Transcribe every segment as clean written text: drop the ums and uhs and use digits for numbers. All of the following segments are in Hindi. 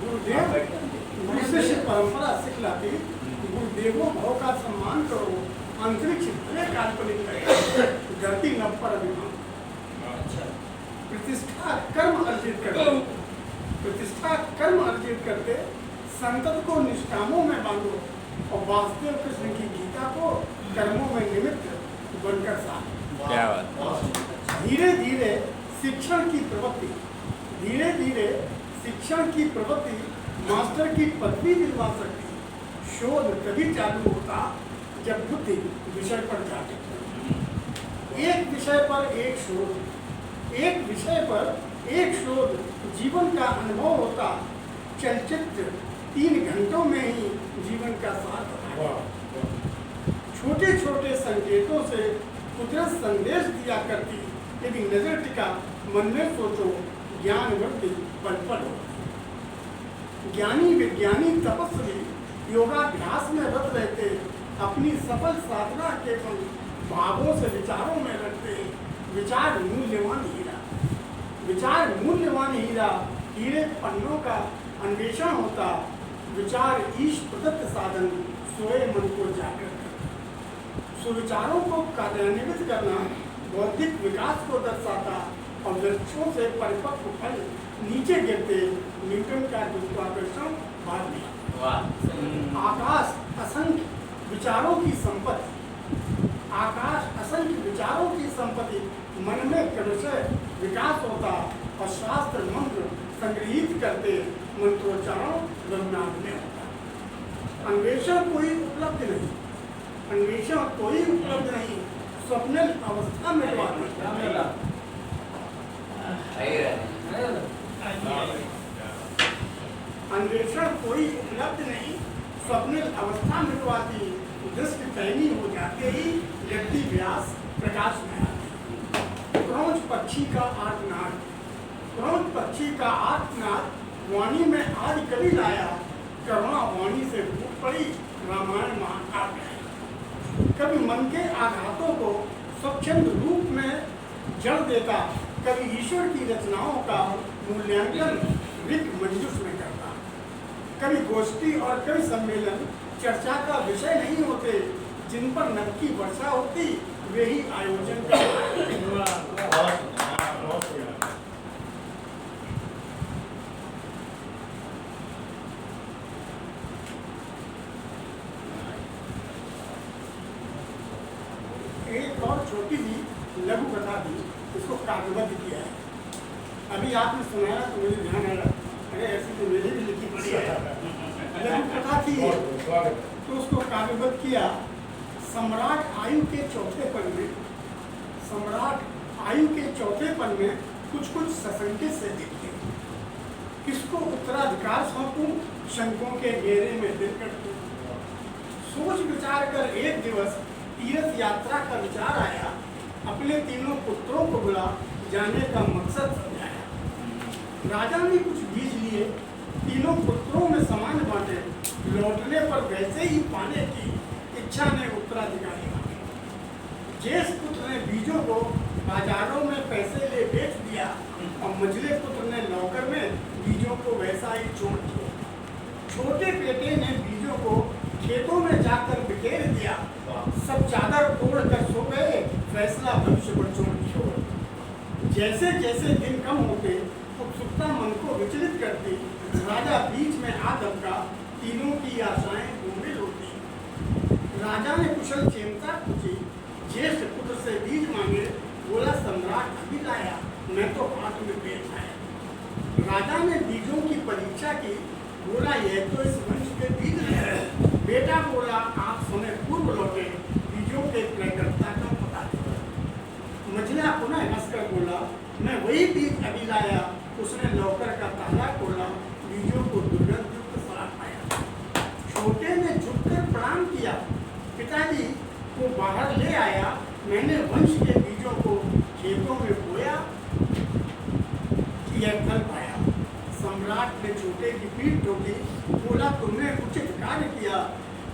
गुरुदेव शिष्य परंपरा सिखलाती, गुरुदेवों भाव का सम्मान करो, अंतरिक्ष भले काल्पनिक है, धरती नभ पर अभिमान। प्रतिष्ठा कर्म अर्जित करते, प्रतिष्ठा कर्म अर्जित करते संतत को निष्कामों में बांधो और वासुदेव कृष्ण की गीता को कर्मों में निमित्त बनकर साथ। क्या बात। धीरे धीरे शिक्षण की प्रवृत्ति, धीरे धीरे शिक्षण की प्रवृत्ति मास्टर की पदवी दिलवा सकती। शोध तभी चालू होता जब बुद्धि विषय पर जाती। एक विषय पर एक शोध, एक विषय पर एक शोध जीवन का अनुभव होता। चलचित्र 3 घंटों में ही जीवन का सार होता। छोटे छोटे संकेतों से कुदरत संदेश दिया करती। यदि नजर टिका मन में सोचो, ज्ञान वृद्धि पल पल होती। ज्ञानी विज्ञानी तपस्वी योगाभ्यास में रत रहते, अपनी सफल साधना के भावों से विचारों में रखते। विचार मूल्यवान हीरा, विचार मूल्यवान हीरा, हीरे पन्नों का अन्वेषण होता। विचार ईश प्रदत्त साधन, सोए मन को जागृत करता। सुविचारों को कार्यान्वित करना बौद्धिक विकास को दर्शाता और लक्ष्यों से परिपक्व फल नीचे गिरते। न्यूटन का गुरुत्वाकर्षण बाद में। आकाश असंख्य विचारों की संपत्ति, आकाश असंख्य विचारों की संपत्ति, मन में क्रमशः विकास होता और शास्त्र मंत्र संग्रहित करते। मंत्रोच्चारण ब्रह्मांड में होता। अन्वेषण कोई उपलब्ध नहीं, अन्वेषण कोई उपलब्ध नहीं, स्वप्न अवस्था में अन्वेषण कोई उपलब्ध नहीं, स्वप्न अवस्था मिटवाती। दृष्टि पैनी हो जाते ही व्यक्ति व्यास प्रकाश में आती। क्रौंच पक्षी का आर्तनाद, क्रौंच पक्षी का आर्तनाद वाणी में आज कभी लाया। करुणा वाणी से फूट पड़ी, रामायण महाकाव्य। कभी मन के आघातों को स्वच्छंद रूप में जड़ देता, कभी ईश्वर की रचनाओं का मूल्यांकन ऋग मंजूष में करता। कभी गोष्ठी और कभी सम्मेलन चर्चा का विषय नहीं होते। जिन पर नभ की वर्षा होती वे ही आयोजन करते। एक और छोटी सी लघु कथा थी, इसको काव्यबद्ध किया है। अभी आपने सुनाया तो मुझे ध्यान आया, अरे ऐसी तो मेरी भी लिखी पड़ी है। लघु कथा थी तो उसको काव्यबद्ध किया। सम्राट आयु के चौथे पद में, सम्राट आयु के चौथे पद में कुछ कुछ सशंकित से दिखते। किसको उत्तराधिकार सौंपूं, शंकों के घेरे में दिल कटते। सोच विचार कर एक दिवस तीर्थ यात्रा का विचार आया। अपने तीनों पुत्रों को बुला जाने का मकसद समझाया। राजा ने कुछ बीज लिए, तीनों पुत्रों में समान बांटे। लौटने पर वैसे ही पाने की इच्छा ने उत्तराधिकारी मांगे। ज्येष्ठ पुत्र ने बीजों को बाजारों में पैसे ले बेच दिया और मझले पुत्र ने नौकर में बीजों को वैसा ही छोड़ दिया। छोटे बेटे ने बीजों को खेतों में जाकर बिखेर दिया। सब चादर तोड़ कर सो गए, फैसला भविष्य पर छोड़ दिया। जैसे जैसे दिन कम होते उत्सुकता मन को विचलित करती। राजा बीच में आ दबका, तीनों की आशाएं डूबिल होती। राजा ने कुशल चेमता पूछी, ज्येष्ठ पुत्र से बीज मांगे। बोला सम्राट अभी लाया, मैं तो हाथ में पेट आया। राजा ने बीजों की परीक्षा की। बोला यह तो इस वंश के बीज है। बेटा बोला आप समय पूर्व लौटे, बीजों के प्रकटता का पता चला। मझला पुनः हंसकर बोला मैं वही बीज अभी लाया। उसने नौकर का ताला खोला, बीजों को दुर्गंध युक्त सलाह पाया। छोटे ने झुककर प्रणाम किया, पिताजी को बाहर ले आया। मैंने वंश के बीजों को खेतों में बोया, यह फल पाया। सम्राट ने छोटे की पीठ ठोकी। बोला तुमने उचित कार्य किया,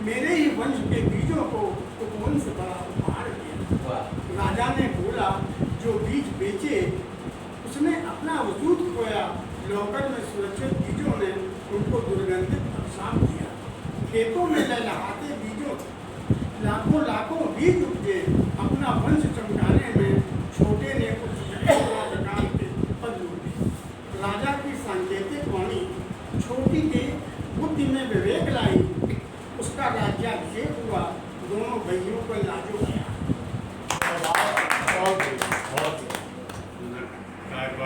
मेरे ही वंश के बीजों को उपवंश बड़ा उपहार दिया। राजा ने बोला जो बीज बेचे उसने अपना वजूद खोया। नौकर में सुरक्षित बीजों ने उनको दुर्गंधित अभिशाप दिया। खेतों में लहलहाते बीजों लाखों लाखों बीज उपजे, अपना वंश चमकाने में छोटे ने कुछ प्रकार के पद लूटे। राजा की सांकेतिक वाणी छोटी के बुद्धि में विवेक लाई, उसका राज्याभिषेक हुआ, दोनों भाइयों को लाजो गया।